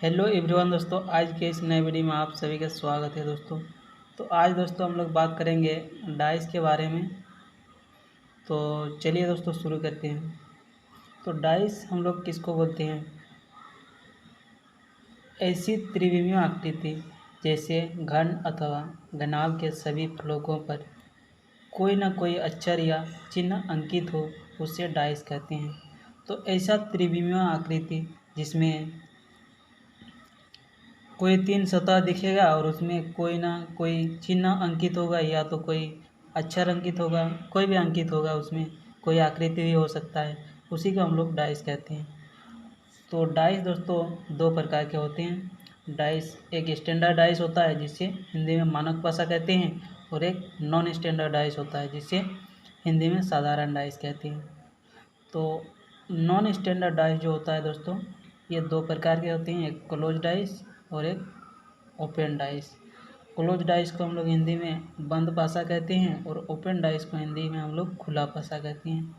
Hello everyone दोस्तों, आज के इस नए वीडियो में आप सभी का स्वागत है दोस्तों। तो आज दोस्तों हम लोग बात करेंगे डाइस के बारे में। तो चलिए दोस्तों शुरू करते हैं। तो डाइस हम लोग किसको बोलते हैं? ऐसी त्रिविमीय आकृति जैसे घन अथवा घनाभ के सभी फलकों पर कोई न कोई अक्षर या चिन्ह अंकित हो, उसे डाइस कहते हैं। तो ऐसा त्रिविमीय आकृति जिसमें कोई 3 सतह दिखेगा और उसमें कोई ना कोई चिन्ह अंकित होगा, या तो कोई अक्षर अंकित होगा, कोई भी अंकित होगा, उसमें कोई आकृति भी हो सकता है, उसी को हम लोग डाइस कहते हैं। तो डाइस दोस्तों 2 प्रकार के होते हैं। डाइस एक स्टैंडर्ड डाइस होता है जिसे हिंदी में मानक पासा कहते हैं, और एक नॉन स्टैंडर्ड डाइस होता है जिसे हिंदी में साधारण डाइस कहते हैं। तो नॉन स्टैंडर्ड डाइस जो होता है दोस्तों, ये 2 प्रकार के होते हैं, एक क्लोज डाइस और एक ओपन डाइस। क्लोज डाइस को हम लोग हिंदी में बंद पासा कहते हैं, और ओपन डाइस को हिंदी में हम लोग खुला पासा कहते हैं।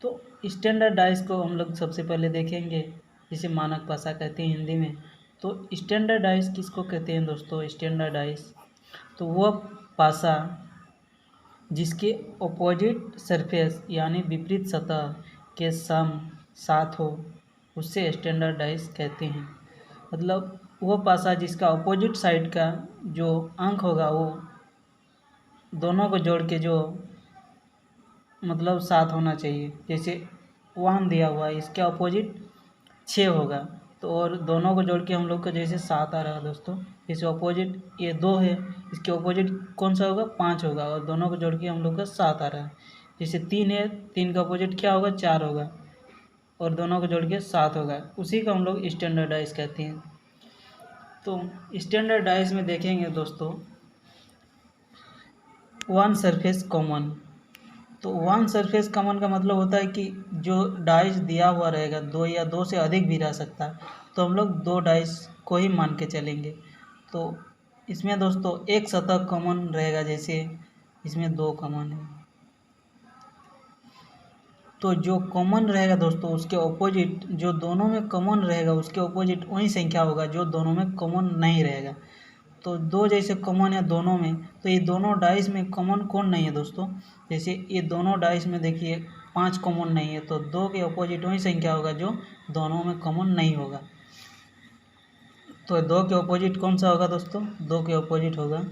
तो स्टैंडर्ड डाइस को हम लोग सबसे पहले देखेंगे, जिसे मानक पासा कहते हैं हिंदी में। तो स्टैंडर्ड डाइस किसको कहते हैं दोस्तों? स्टैंडर्ड डाइस तो वह पासा जिसके अपोजिट सरफेस यानी विपरीत सतह के सम साथ हो, उससे स्टैंडर्ड डाइस कहते हैं। मतलब वो पासा जिसका अपोजिट साइड का जो अंक होगा वो दोनों को जोड़ के जो मतलब 7 होना चाहिए। जैसे 1 दिया हुआ है, इसके अपोजिट 6 होगा, तो और दोनों को जोड़ के हम लोग को जैसे 7 आ रहा है दोस्तों। जैसे अपोजिट ये 2 है, इसके अपोजिट कौन सा होगा? 5 होगा, और दोनों को जोड़ के हम लोग का 7 आ रहा है। जैसे 3 है, 3 का अपोजिट क्या होगा? 4 होगा, और दोनों को जोड़ के 7 होगा। उसी को हम लोग स्टैंडर्ड डाइस कहते हैं। तो स्टैंडर्ड डाइस में देखेंगे दोस्तों, वन सरफेस कॉमन। तो वन सरफेस कॉमन का मतलब होता है कि जो डाइस दिया हुआ रहेगा, 2 या 2 से अधिक भी रह सकता है, तो हम लोग 2 डाइस को ही मान के चलेंगे। तो इसमें दोस्तों एक सतह कॉमन रहेगा, जैसे इसमें 2 कॉमन है, तो जो कॉमन रहेगा दोस्तों उसके ऑपोजिट, जो दोनों में कॉमन रहेगा उसके ऑपोजिट वही संख्या होगा जो दोनों में कॉमन नहीं रहेगा। तो 2 जैसे कॉमन है दोनों में, तो ये दोनों डाइस में कॉमन कौन नहीं है दोस्तों? जैसे ये दोनों डाइस में देखिए 5 कॉमन नहीं है, तो 2 के ऑपोजिट वही संख्या होगा जो दोनों में कॉमन नहीं होगा। तो 2 के ऑपोजिट कौन सा होगा दोस्तों? 2 के ऑपोजिट होगा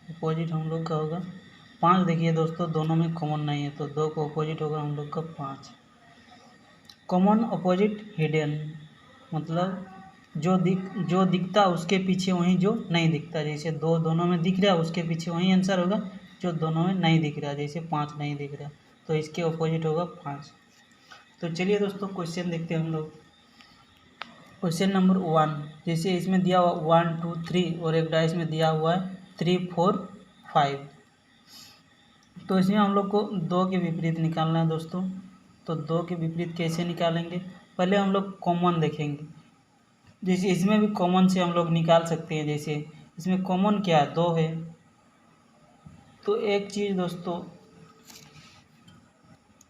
अपोजिट हम लोग का होगा 5। देखिए दोस्तों दोनों में कॉमन नहीं है, तो 2 का अपोजिट होगा हम लोग का 5। कॉमन अपोजिट हिडन, मतलब जो दिखता उसके पीछे वहीं जो नहीं दिखता। जैसे 2 दोनों में दिख रहा है, उसके पीछे वही आंसर होगा जो दोनों में नहीं दिख रहा। जैसे 5 नहीं दिख रहा, तो इसके अपोजिट होगा 5। तो चलिए दोस्तों क्वेश्चन देखते हैं हम लोग। क्वेश्चन नंबर 1, जैसे इसमें दिया हुआ 1 2 3, और एक डाइस में दिया हुआ है 3 4 5। तो इसमें हम लोग को 2 के विपरीत निकालना है दोस्तों। तो 2 के विपरीत कैसे निकालेंगे? पहले हम लोग कॉमन देखेंगे। जैसे इसमें भी कॉमन से हम लोग निकाल सकते हैं। जैसे इसमें कॉमन क्या है? 2 है। तो एक चीज़ दोस्तों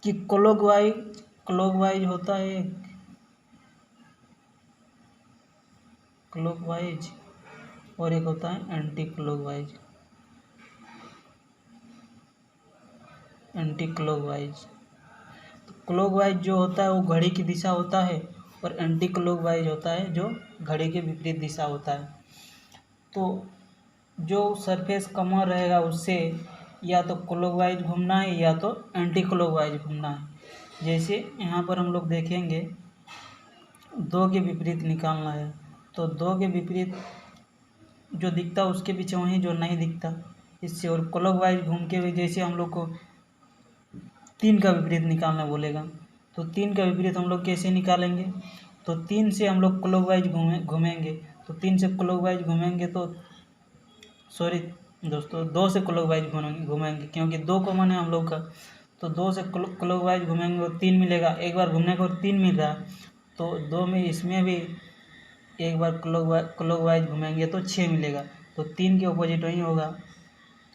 कि क्लॉकवाइज होता है, क्लॉकवाइज, और एक होता है एंटी क्लॉकवाइज। एंटी क्लॉकवाइज तो क्लॉकवाइज जो होता है वो घड़ी की दिशा होता है, और एंटी क्लॉकवाइज होता है जो घड़ी के विपरीत दिशा होता है। तो जो सरफेस कॉमन रहेगा उससे या तो क्लॉकवाइज घूमना है या तो एंटी क्लॉकवाइज घूमना है। जैसे यहाँ पर हम लोग देखेंगे 2 के विपरीत निकालना है, तो 2 के विपरीत जो दिखता उसके पीछे वहीं जो नहीं दिखता, इससे। और क्लॉकवाइज घूम के भी जैसे हम लोग को 3 का विपरीत निकालना बोलेगा, तो 3 का विपरीत हम लोग कैसे निकालेंगे? तो 3 से हम लोग क्लॉकवाइज घूमेंगे, तो 3 से क्लॉकवाइज घूमेंगे तो सॉरी दोस्तों 2 से क्लॉकवाइज घूमेंगे, क्योंकि 2 कॉमन है हम लोग का। तो 2 से क्लॉकवाइज घूमेंगे और 3 मिलेगा, एक बार घूमने को 3 मिल रहा है, तो 2 में इसमें भी एक बार क्लॉकवाइज घूमेंगे तो 6 मिलेगा। तो 3 के अपोजिट वही होगा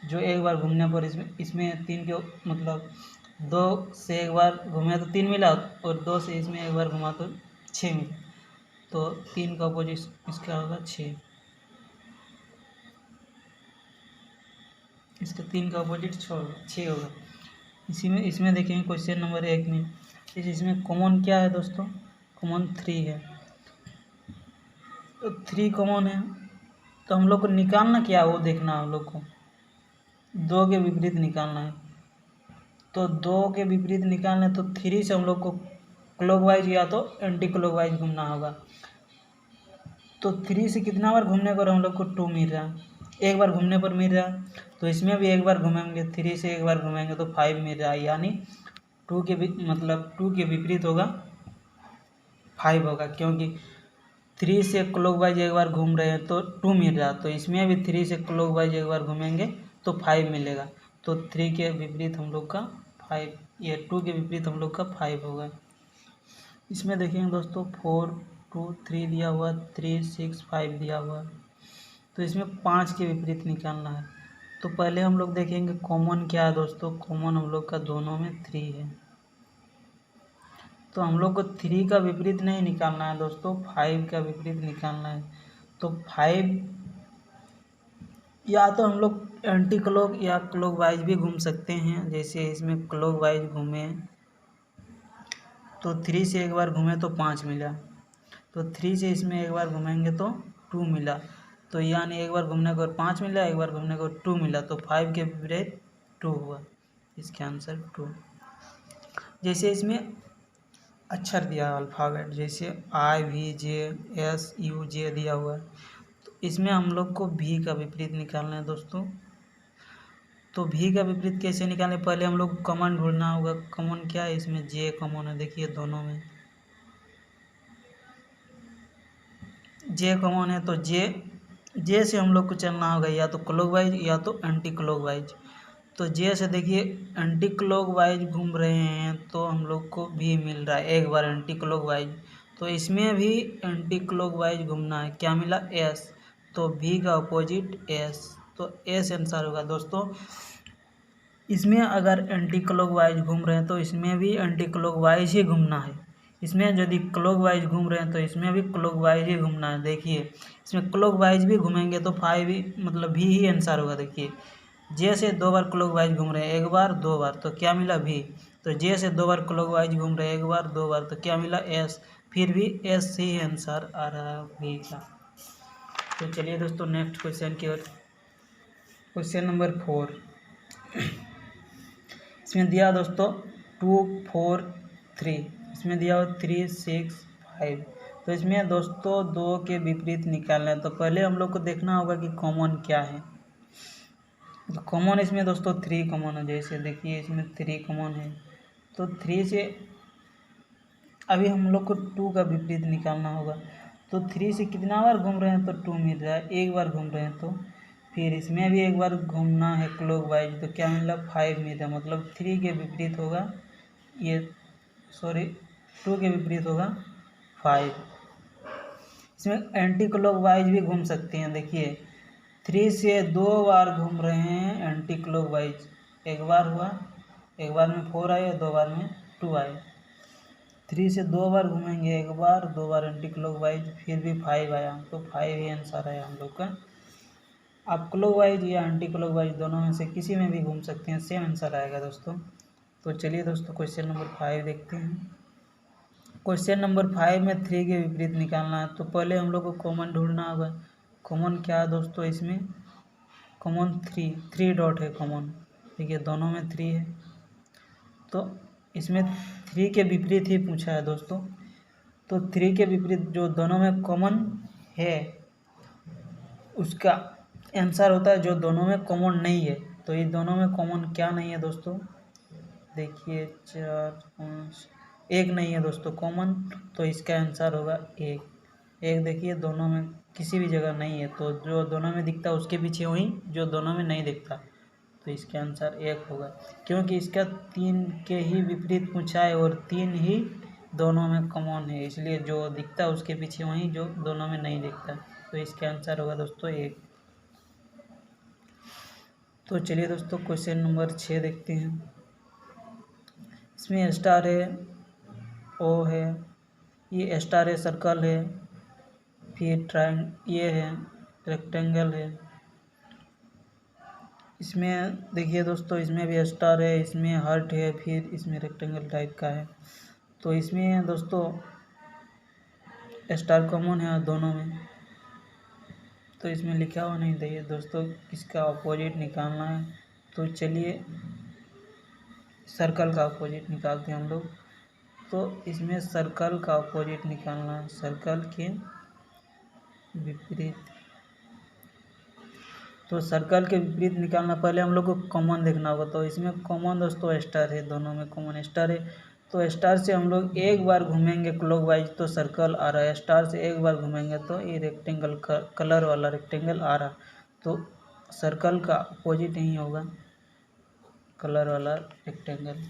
जो एक बार घूमने पर इसमें 3 के मतलब 2 से एक बार घूमे तो 3 मिला, और 2 से इसमें एक बार घुमा तो 6 मिला। तो 3 का अपोजिट इसका होगा 6। इसका 3 का अपोजिट 6 होगा। इसी में इसमें देखेंगे क्वेश्चन नंबर 1 में, इसमें कॉमन क्या है दोस्तों? कॉमन 3 है। तो 3 कॉमन है, तो हम लोग को निकालना क्या है वो देखना है हम लोग को। 2 के विपरीत निकालना है। तो 2 के विपरीत निकालना है तो 3 से हम लोग को क्लॉकवाइज या तो एंटी क्लॉकवाइज घूमना होगा। तो 3 से कितना बार घूमने पर हम लोग को 2 मिल रहा है, एक बार घूमने पर मिल रहा है। तो इसमें भी एक बार घूमेंगे, 3 से एक बार घूमेंगे तो 5 मिल रहा है, यानी 2 के मतलब 2 के विपरीत होगा 5 होगा, क्योंकि 3 से क्लॉकवाइज एक बार घूम रहे हैं तो 2 मिल रहा है। तो इसमें भी 3 से क्लॉकवाइज एक बार घूमेंगे तो 5 मिलेगा। तो 3 के विपरीत हम लोग का 5, ये 2 के विपरीत हम लोग का 5 होगा। इसमें देखेंगे दोस्तों 4 2 3 दिया हुआ, 3 6 5 दिया हुआ। तो इसमें 5 के विपरीत निकालना है। तो पहले हम लोग देखेंगे कॉमन क्या है दोस्तों। कॉमन हम लोग का दोनों में 3 है, तो हम लोग को 3 का विपरीत नहीं निकालना है दोस्तों, 5 का विपरीत निकालना है। तो 5 या तो हम लोग एंटी क्लॉक या क्लॉकवाइज भी घूम सकते हैं। जैसे इसमें क्लॉकवाइज घूमे तो 3 से एक बार घूमे तो 5 मिला, तो 3 से इसमें एक बार घूमेंगे तो 2 मिला। तो यानी एक बार घूमने को 5 मिला, एक बार घूमने को 2 मिला, तो 5 के विपरीत 2 हुआ। इसका आंसर 2। जैसे इसमें अक्षर दिया अल्फ़ाबेट, जैसे IVJSUJ दिया हुआ है, तो इसमें हम लोग को भी का विपरीत निकालना है दोस्तों। तो भी का विपरीत कैसे निकालें? पहले हम लोग कॉमन ढूंढना होगा। कॉमन क्या है? इसमें जे कॉमन है, देखिए दोनों में जे कॉमन है। तो जे से हम लोग को चलना होगा, या तो क्लॉकवाइज या तो एंटी क्लॉकवाइज। तो जे से देखिए एंटी क्लॉकवाइज घूम रहे हैं तो हम लोग को भी मिल रहा है एक बार एंटी क्लॉकवाइज। तो इसमें भी एंटी क्लॉकवाइज घूमना है, क्या मिला? एस। तो भी का अपोजिट एस, तो एस आंसर होगा दोस्तों। इसमें अगर एंटी क्लॉकवाइज घूम रहे हैं तो इसमें भी एंटी क्लॉकवाइज ही घूमना है। इसमें यदि क्लॉकवाइज घूम रहे हैं तो इसमें भी क्लॉकवाइज ही घूमना है। देखिए इसमें क्लॉकवाइज भी घूमेंगे तो 5 ही मतलब भी ही आंसर होगा। देखिए जे से 2 बार क्लॉकवाइज घूम रहे हैं, एक बार 2 बार, तो क्या मिला? भी। तो जे से 2 बार क्लॉकवाइज घूम रहे हैं, एक बार 2 बार, तो क्या मिला? एस। फिर भी एस से ही आंसर आ रहा है भी का। तो चलिए दोस्तों नेक्स्ट क्वेश्चन की ओर। क्वेश्चन नंबर 4 इसमें दिया दोस्तों 2 4 3, इसमें दिया हुआ 3 6 5। तो इसमें दोस्तों 2 के विपरीत निकालना है। तो पहले हम लोग को देखना होगा कि कॉमन क्या है। तो कॉमन इसमें दोस्तों 3 कॉमन है। जैसे देखिए इसमें 3 कॉमन है, तो 3 से अभी हम लोग को 2 का विपरीत निकालना होगा। तो 3 से कितना बार घूम रहे हैं तो 2 मिल रहा है, एक बार घूम रहे हैं तो फिर इसमें भी एक बार घूमना है क्लॉकवाइज, तो क्या मिला? 5 मिल रहा है, मतलब 3 के विपरीत होगा ये, सॉरी 2 के विपरीत होगा 5। इसमें एंटी क्लॉकवाइज भी घूम सकते हैं। देखिए 3 से 2 बार घूम रहे हैं एंटी क्लॉकवाइज, एक बार हुआ, एक बार में 4 आए, 2 बार में 2 आए। 3 से 2 बार घूमेंगे, एक बार 2 बार एंटी क्लॉकवाइज, फिर भी 5 आया, तो 5 ही आंसर आया हम लोग का। आप क्लॉकवाइज या एंटी क्लॉकवाइज दोनों में से किसी में भी घूम सकते हैं, सेम आंसर आएगा दोस्तों। तो चलिए दोस्तों क्वेश्चन नंबर 5 देखते हैं। क्वेश्चन नंबर 5 में 3 के विपरीत निकालना है। तो पहले हम लोग को कॉमन ढूंढना होगा। कॉमन क्या है दोस्तों? इसमें कॉमन 3 डॉट है कॉमन, देखिए दोनों में 3 है। तो इसमें 3 के विपरीत ही पूछा है दोस्तों। तो 3 के विपरीत जो दोनों में कॉमन है उसका आंसर होता है जो दोनों में कॉमन नहीं है। तो ये दोनों में कॉमन क्या नहीं है दोस्तों? देखिए 4 5, एक नहीं है दोस्तों कॉमन, तो इसका आंसर होगा 1। एक देखिए दोनों में किसी भी जगह नहीं है, तो जो दोनों में दिखता है उसके पीछे वही जो दोनों में नहीं दिखता, तो इसका आंसर 1 होगा। क्योंकि इसका 3 के ही विपरीत पूछा है और 3 ही दोनों में कॉमन है, इसलिए जो दिखता है उसके पीछे वही जो दोनों में नहीं दिखता, तो इसका आंसर होगा दोस्तों 1। तो चलिए दोस्तों क्वेश्चन नंबर 6 देखते हैं। इसमें स्टार है, ओ है, ये स्टार है, सर्कल है, फिर ये है, रेक्टेंगल है। इसमें देखिए दोस्तों, इसमें भी स्टार है, इसमें हार्ट है, फिर इसमें रेक्टेंगल टाइप का है। तो इसमें दोस्तों स्टार कॉमन है दोनों में, तो इसमें लिखा हुआ नहीं था ये दोस्तों, इसका अपोजिट निकालना है। तो चलिए सर्कल का अपोजिट निकालते हैं हम लोग। तो इसमें सर्कल का अपोजिट निकालना है, सर्कल के विपरीत। तो सर्कल के विपरीत निकालना, पहले हम लोग को कॉमन देखना होगा। तो इसमें कॉमन दोस्तों स्टार है, दोनों में कॉमन स्टार है। तो स्टार से हम लोग एक बार घूमेंगे क्लॉकवाइज तो सर्कल आ रहा है, स्टार से एक बार घूमेंगे तो ये रेक्टेंगल कलर वाला रेक्टेंगल आ रहा। तो सर्कल का अपोजिट ही होगा कलर वाला रेक्टेंगल।